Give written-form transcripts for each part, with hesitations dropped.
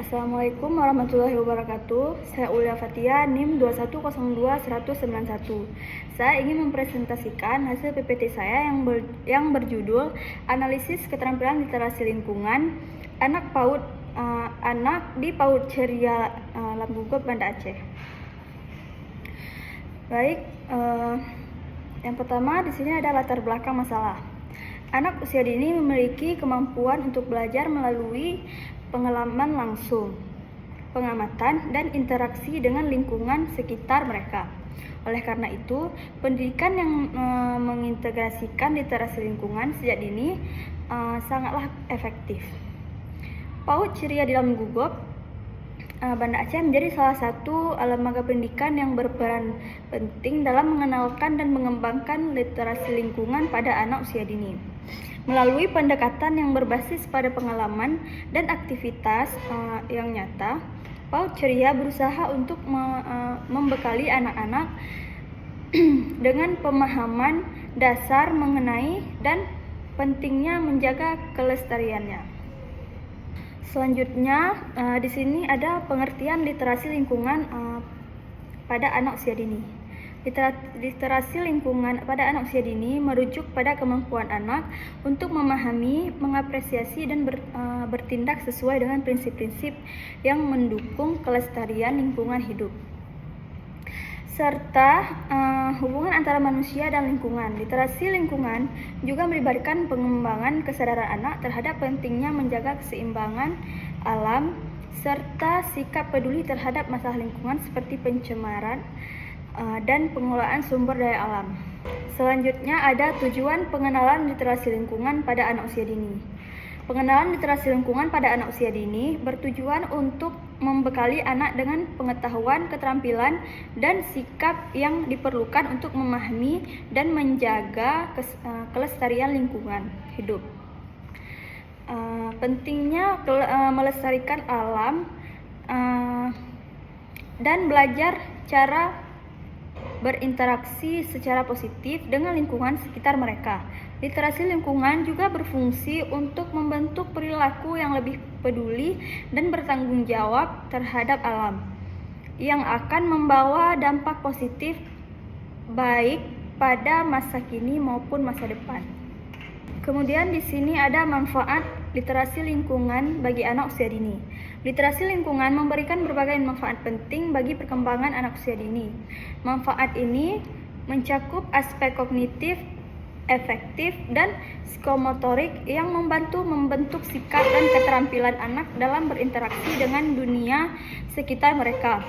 Assalamualaikum warahmatullahi wabarakatuh. Saya Ulia Fatia, NIM 2102191. Saya ingin mempresentasikan hasil PPT saya yang berjudul Analisis Keterampilan Literasi Lingkungan Anak di PAUD Ceria Lamgugup, Banda Aceh. Baik, yang pertama di sini ada latar belakang masalah. Anak usia dini memiliki kemampuan untuk belajar melalui pengalaman langsung, pengamatan, dan interaksi dengan lingkungan sekitar mereka. Oleh karena itu, pendidikan yang mengintegrasikan literasi lingkungan sejak dini sangatlah efektif. PAUD Ceria di Lamgugup, Banda Aceh menjadi salah satu lembaga pendidikan yang berperan penting dalam mengenalkan dan mengembangkan literasi lingkungan pada anak usia dini. Melalui pendekatan yang berbasis pada pengalaman dan aktivitas yang nyata, PAUD Ceria berusaha untuk membekali anak-anak dengan pemahaman dasar mengenai dan pentingnya menjaga kelestariannya. Selanjutnya, di sini ada pengertian literasi lingkungan pada anak usia dini. Literasi lingkungan pada anak usia dini merujuk pada kemampuan anak untuk memahami, mengapresiasi, dan bertindak sesuai dengan prinsip-prinsip yang mendukung kelestarian lingkungan hidup, serta hubungan antara manusia dan lingkungan. Literasi lingkungan juga melibatkan pengembangan kesadaran anak terhadap pentingnya menjaga keseimbangan alam, serta sikap peduli terhadap masalah lingkungan seperti pencemaran dan pengelolaan sumber daya alam. Selanjutnya ada tujuan pengenalan literasi lingkungan pada anak usia dini. Pengenalan literasi lingkungan pada anak usia dini bertujuan untuk membekali anak dengan pengetahuan, keterampilan, dan sikap yang diperlukan untuk memahami dan menjaga kelestarian lingkungan hidup. Pentingnya melestarikan alam dan belajar cara berinteraksi secara positif dengan lingkungan sekitar mereka. Literasi lingkungan juga berfungsi untuk membentuk perilaku yang lebih peduli dan bertanggung jawab terhadap alam, yang akan membawa dampak positif baik pada masa kini maupun masa depan. Kemudian di sini ada manfaat literasi lingkungan bagi anak usia dini. Literasi lingkungan memberikan berbagai manfaat penting bagi perkembangan anak usia dini. Manfaat ini mencakup aspek kognitif, efektif, dan psikomotorik yang membantu membentuk sikap dan keterampilan anak dalam berinteraksi dengan dunia sekitar mereka.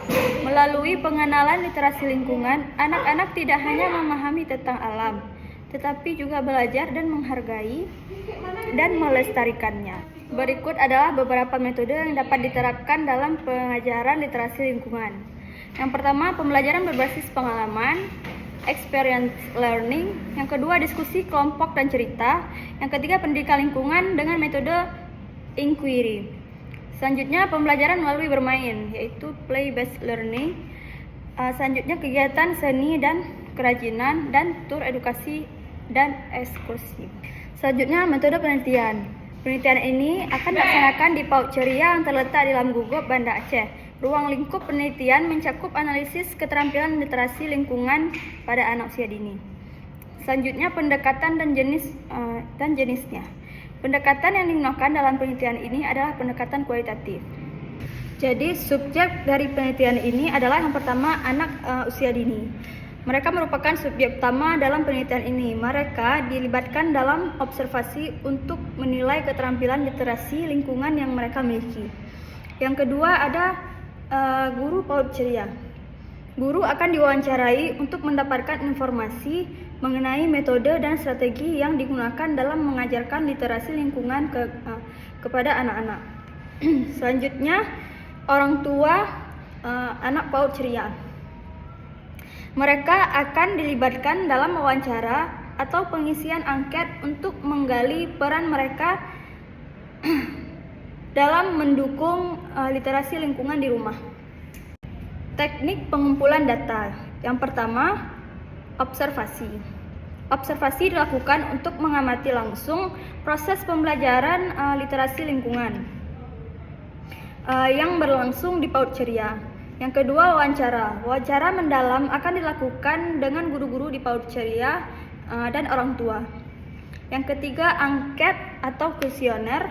Melalui pengenalan literasi lingkungan, anak-anak tidak hanya memahami tentang alam, tetapi juga belajar dan menghargai dan melestarikannya. Berikut adalah beberapa metode yang dapat diterapkan dalam pengajaran literasi lingkungan. Yang pertama, pembelajaran berbasis pengalaman, experience learning. Yang kedua, diskusi kelompok dan cerita. Yang ketiga, pendidikan lingkungan dengan metode inquiry. Selanjutnya, pembelajaran melalui bermain, yaitu play-based learning. Selanjutnya, kegiatan seni dan kerajinan, dan tur edukasi dan ekskursi. Selanjutnya, metode penelitian. Penelitian ini akan dilaksanakan di PAUD Ceria yang terletak di Lamgugup, Banda Aceh. Ruang lingkup penelitian mencakup analisis keterampilan literasi lingkungan pada anak usia dini. Selanjutnya, pendekatan dan jenisnya. Pendekatan yang digunakan dalam penelitian ini adalah pendekatan kualitatif. Jadi, subjek dari penelitian ini adalah yang pertama, anak usia dini. Mereka merupakan subjek utama dalam penelitian ini. Mereka dilibatkan dalam observasi untuk menilai keterampilan literasi lingkungan yang mereka miliki. Yang kedua ada guru PAUD Ceria. Guru akan diwawancarai untuk mendapatkan informasi mengenai metode dan strategi yang digunakan dalam mengajarkan literasi lingkungan kepada anak-anak. Selanjutnya, orang tua anak PAUD Ceria. Mereka akan dilibatkan dalam wawancara atau pengisian angket untuk menggali peran mereka dalam mendukung literasi lingkungan di rumah. Teknik pengumpulan data. Yang pertama, observasi. Observasi dilakukan untuk mengamati langsung proses pembelajaran literasi lingkungan. yang berlangsung di PAUD Ceria. Yang kedua, wawancara. Wawancara mendalam akan dilakukan dengan guru-guru di PAUD Ceria dan orang tua. Yang ketiga, angket atau kuesioner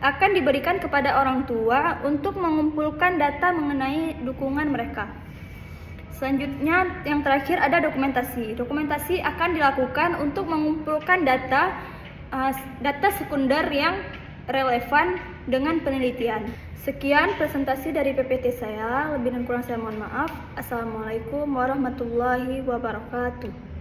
akan diberikan kepada orang tua untuk mengumpulkan data mengenai dukungan mereka. Selanjutnya, yang terakhir ada dokumentasi. Dokumentasi akan dilakukan untuk mengumpulkan data sekunder yang relevan dengan penelitian. Sekian presentasi dari PPT saya. Lebih dan kurang saya mohon maaf. Assalamualaikum warahmatullahi wabarakatuh.